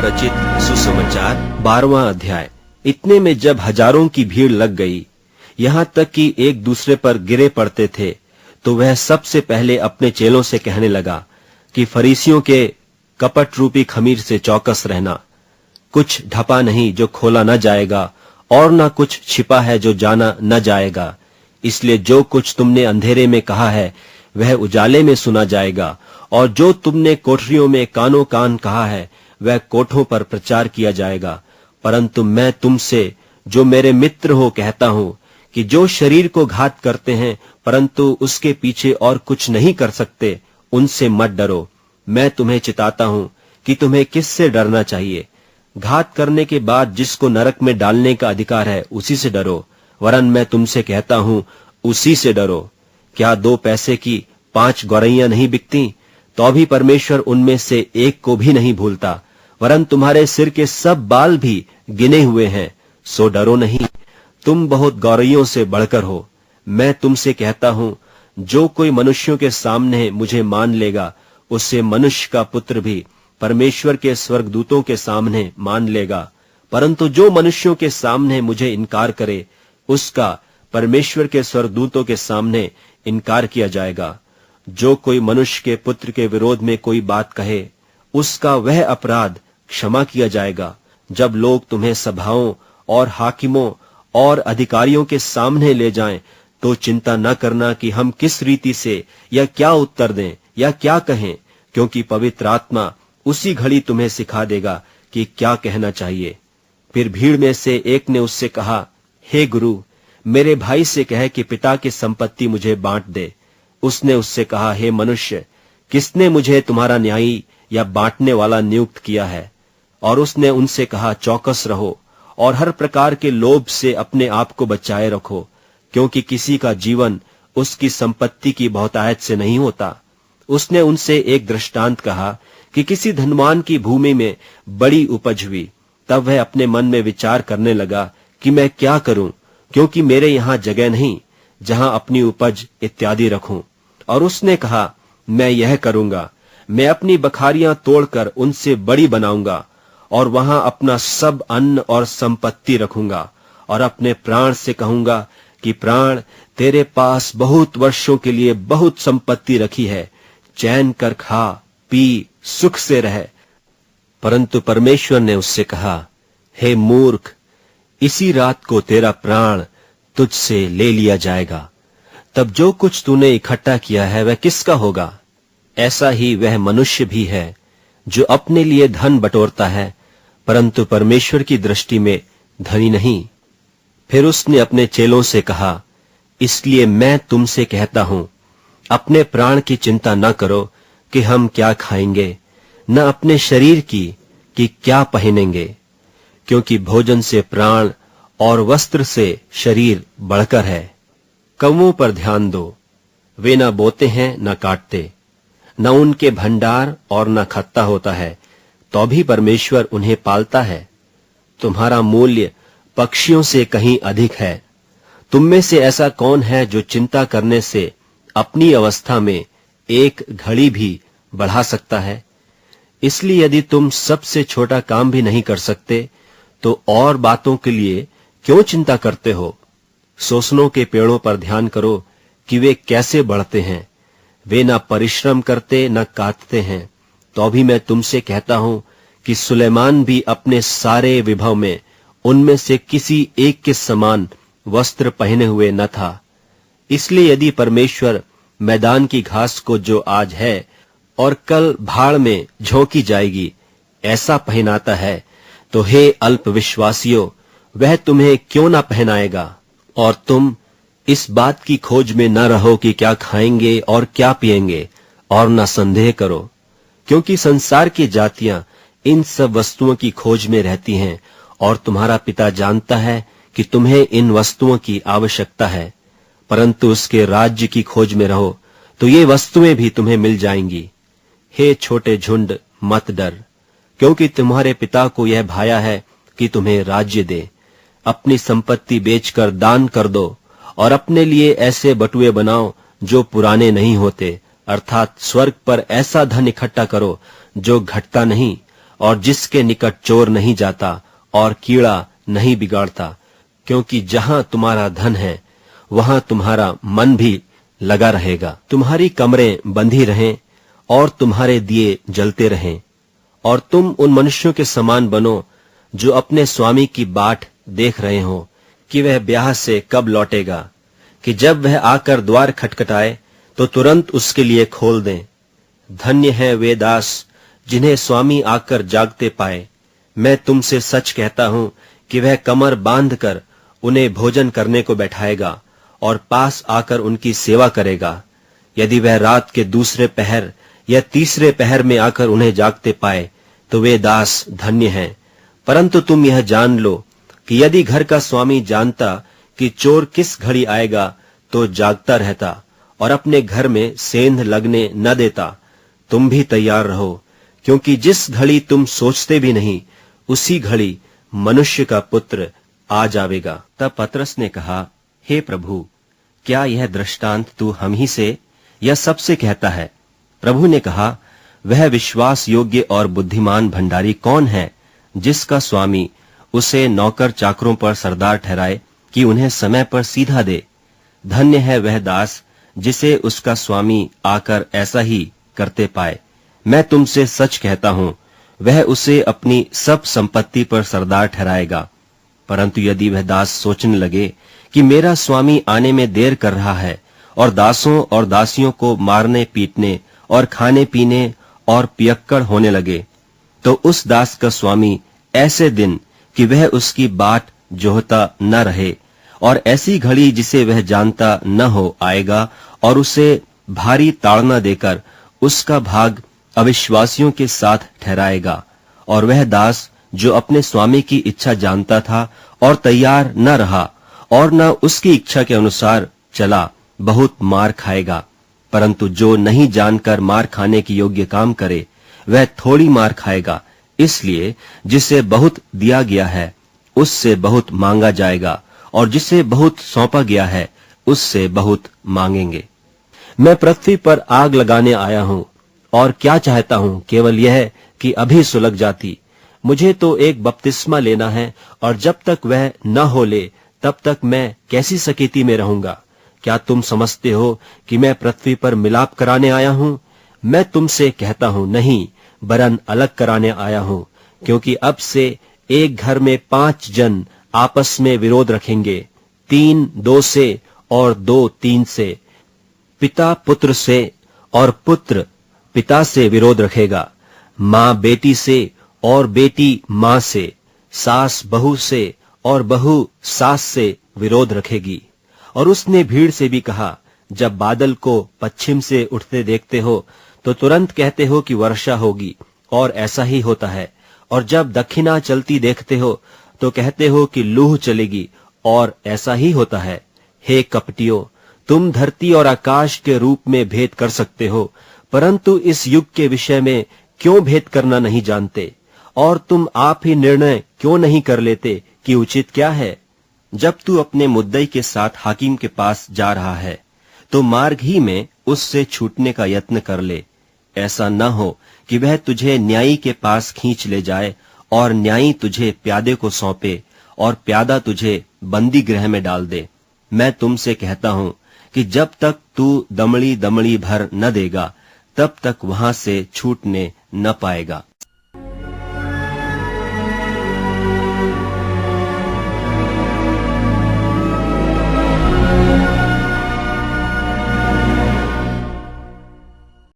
रचित सुसमाचार 12वां अध्याय। इतने में जब हजारों की भीड़ लग गई, यहाँ तक कि एक दूसरे पर गिरे पड़ते थे, तो वह सबसे पहले अपने चेलों से कहने लगा कि फरीसियों के कपट रूपी खमीर से चौकस रहना। कुछ ढपा नहीं जो खोला न जाएगा, और न कुछ छिपा है जो जाना न जाएगा। इसलिए जो कुछ तुमने अंधेरे में कहा है वह उजाले में सुना जाएगा, और जो तुमने कोठरियों में कानों कान कहा है वह कोठों पर प्रचार किया जाएगा। परंतु मैं तुमसे जो मेरे मित्र हो कहता हूं कि जो शरीर को घात करते हैं परंतु उसके पीछे और कुछ नहीं कर सकते, उनसे मत डरो। मैं तुम्हें चिताता हूं कि तुम्हें किससे डरना चाहिए। घात करने के बाद जिसको नरक में डालने का अधिकार है उसी से डरो, वरन मैं तुमसे कहता हूं उसी से डरो। क्या 2 पैसे की 5 गौरैयां नहीं बिकती? तो भी परमेश्वर उनमें से एक को भी नहीं भूलता। वरन तुम्हारे सिर के सब बाल भी गिने हुए हैं, सो डरो नहीं, तुम बहुत गौरैयों से बढ़कर हो। मैं तुमसे कहता हूं, जो कोई मनुष्यों के सामने मुझे मान लेगा, उससे मनुष्य का पुत्र भी परमेश्वर के स्वर्गदूतों के सामने मान लेगा। परंतु जो मनुष्यों के सामने मुझे इनकार करे, उसका परमेश्वर के स्वर्गदूतों के सामने इनकार किया जाएगा। जो कोई मनुष्य के पुत्र के विरोध में कोई बात कहे, उसका वह अपराध क्षमा किया जाएगा। जब लोग तुम्हें सभाओं और हाकिमों और अधिकारियों के सामने ले जाएं, तो चिंता न करना कि हम किस रीति से या क्या उत्तर दें या क्या कहें, क्योंकि पवित्र आत्मा उसी घड़ी तुम्हें सिखा देगा कि क्या कहना चाहिए। फिर भीड़ में से एक ने उससे कहा, हे गुरु, मेरे भाई से कह कि पिता की संपत्ति मुझे बांट दे। उसने उससे कहा, हे मनुष्य, किसने मुझे तुम्हारा न्यायी या बांटने वाला नियुक्त किया है? और उसने उनसे कहा, चौकस रहो और हर प्रकार के लोभ से अपने आप को बचाए रखो, क्योंकि किसी का जीवन उसकी संपत्ति की बहुतायत से नहीं होता। उसने उनसे एक दृष्टांत कहा कि किसी धनवान की भूमि में बड़ी उपज हुई। तब वह अपने मन में विचार करने लगा कि मैं क्या करूं, क्योंकि मेरे यहां जगह नहीं जहां अपनी उपज इत्यादि रखूं। और उसने कहा, मैं यह करूंगा, मैं अपनी बखारियां तोड़कर उनसे बड़ी बनाऊंगा और वहां अपना सब अन्न और संपत्ति रखूंगा, और अपने प्राण से कहूंगा कि प्राण, तेरे पास बहुत वर्षों के लिए बहुत संपत्ति रखी है, चैन कर खा पी सुख से रह। परंतु परमेश्वर ने उससे कहा, हे मूर्ख, इसी रात को तेरा प्राण तुझसे ले लिया जाएगा। तब जो कुछ तूने इकट्ठा किया है वह किसका होगा? ऐसा ही वह मनुष्य भी है जो अपने लिए धन बटोरता है, परंतु परमेश्वर की दृष्टि में धनी नहीं। फिर उसने अपने चेलों से कहा, इसलिए मैं तुमसे कहता हूं, अपने प्राण की चिंता न करो कि हम क्या खाएंगे, न अपने शरीर की कि क्या पहनेंगे, क्योंकि भोजन से प्राण और वस्त्र से शरीर बढ़कर है। कौवों पर ध्यान दो, वे न बोते हैं न काटते, न उनके भंडार और न खत्ता होता है, तो भी परमेश्वर उन्हें पालता है। तुम्हारा मूल्य पक्षियों से कहीं अधिक है। तुम में से ऐसा कौन है जो चिंता करने से अपनी अवस्था में एक घड़ी भी बढ़ा सकता है? इसलिए यदि तुम सबसे छोटा काम भी नहीं कर सकते, तो और बातों के लिए क्यों चिंता करते हो? सोसनों के पेड़ों पर ध्यान करो कि वे कैसे बढ़ते हैं। वे न परिश्रम करते न काटते हैं, तो भी मैं तुमसे कहता हूं कि सुलेमान भी अपने सारे विभव में उनमें से किसी एक के समान वस्त्र पहने हुए न था। इसलिए यदि परमेश्वर मैदान की घास को जो आज है और कल भाड़ में झोंकी जाएगी ऐसा पहनाता है, तो हे अल्पविश्वासियों, वह तुम्हें क्यों न पहनाएगा? और तुम इस बात की खोज में न रहो कि क्या खाएंगे और क्या पिएंगे, और न संदेह करो, क्योंकि संसार की जातियां इन सब वस्तुओं की खोज में रहती हैं, और तुम्हारा पिता जानता है कि तुम्हें इन वस्तुओं की आवश्यकता है। परंतु उसके राज्य की खोज में रहो, तो ये वस्तुएं भी तुम्हें मिल जाएंगी। हे छोटे झुंड, मत डर, क्योंकि तुम्हारे पिता को यह भाया है कि तुम्हें राज्य दे। अपनी संपत्ति बेचकर दान कर दो, और अपने लिए ऐसे बटुए बनाओ जो पुराने नहीं होते, अर्थात स्वर्ग पर ऐसा धन इकट्ठा करो जो घटता नहीं और जिसके निकट चोर नहीं जाता और कीड़ा नहीं बिगाड़ता, क्योंकि जहां तुम्हारा धन है वहां तुम्हारा मन भी लगा रहेगा। तुम्हारी कमरें बंधी रहें और तुम्हारे दिए जलते रहें, और तुम उन मनुष्यों के समान बनो जो अपने स्वामी की बाट देख रहे हो कि वह ब्याह से कब लौटेगा, कि जब वह आकर द्वार खटखटाए तो तुरंत उसके लिए खोल दें। धन्य है वे दास जिन्हें स्वामी आकर जागते पाए। मैं तुमसे सच कहता हूं कि वह कमर बांधकर उन्हें भोजन करने को बैठाएगा और पास आकर उनकी सेवा करेगा। यदि वह रात के दूसरे पहर या तीसरे पहर में आकर उन्हें जागते पाए तो वे दास धन्य हैं। परंतु तुम यह जान लो कि यदि घर का स्वामी जानता कि चोर किस घड़ी आएगा तो जागता रहता और अपने घर में सेंध लगने न देता। तुम भी तैयार रहो, क्योंकि जिस घड़ी तुम सोचते भी नहीं उसी घड़ी मनुष्य का पुत्र आ जावेगा। तब पतरस ने कहा, हे प्रभु, क्या यह दृष्टांत तू हम ही से या सबसे कहता है? प्रभु ने कहा, वह विश्वास योग्य और बुद्धिमान भंडारी कौन है जिसका स्वामी उसे नौकर चाकरों पर सरदार ठहराए कि उन्हें समय पर सीधा दे। धन्य है वह दास जिसे उसका स्वामी आकर ऐसा ही करते पाए। मैं तुमसे सच कहता हूं, वह उसे अपनी सब संपत्ति पर सरदार ठहराएगा। परंतु यदि वह दास सोचने लगे कि मेरा स्वामी आने में देर कर रहा है और दासों और दासियों को मारने पीटने और खाने पीने और पियक्कड़ होने लगे, तो उस दास का स्वामी ऐसे दिन कि वह उसकी बाट जोहता न रहे और ऐसी घड़ी जिसे वह जानता न हो आएगा और उसे भारी ताड़ना देकर उसका भाग अविश्वासियों के साथ ठहराएगा। और वह दास जो अपने स्वामी की इच्छा जानता था और तैयार न रहा और न उसकी इच्छा के अनुसार चला, बहुत मार खाएगा। परंतु जो नहीं जानकर मार खाने की योग्य काम करे वह थोड़ी मार खाएगा। इसलिए जिसे बहुत दिया गया है उससे बहुत मांगा जाएगा, और जिसे बहुत सौंपा गया है उससे बहुत मांगेंगे। मैं पृथ्वी पर आग लगाने आया हूं, और क्या चाहता हूं केवल यह कि अभी सुलग जाती। मुझे तो एक बपतिस्मा लेना है, और जब तक वह न हो ले तब तक मैं कैसी सकेती में रहूंगा। क्या तुम समझते हो कि मैं पृथ्वी पर मिलाप कराने आया हूं? मैं तुमसे कहता हूं नहीं, वरन अलग कराने आया हूं, क्योंकि अब से एक घर में 5 जन आपस में विरोध रखेंगे, 3 2 से और 2 3 से। पिता पुत्र से और पुत्र पिता से विरोध रखेगा, माँ बेटी से और बेटी माँ से, सास बहू से और बहू सास से विरोध रखेगी। और उसने भीड़ से भी कहा, जब बादल को पश्चिम से उठते देखते हो तो तुरंत कहते हो कि वर्षा होगी, और ऐसा ही होता है। और जब दक्षिणा चलती देखते हो तो कहते हो कि लूह चलेगी, और ऐसा ही होता है। हे कपटियों, तुम धरती और आकाश के रूप में भेद कर सकते हो, परंतु इस युग के विषय में क्यों भेद करना नहीं जानते? और तुम आप ही निर्णय क्यों नहीं कर लेते कि उचित क्या है? जब तू अपने मुद्दई के साथ हाकिम के पास जा रहा है तो मार्ग ही में उससे छूटने का यत्न कर ले। ऐसा न हो कि वह तुझे न्यायी के पास खींच ले जाए और न्यायी तुझे प्यादे को सौंपे और प्यादा तुझे बंदी गृह में डाल दे। मैं तुमसे कहता हूं कि जब तक तू दमड़ी दमड़ी भर न देगा तब तक वहां से छूटने न पाएगा।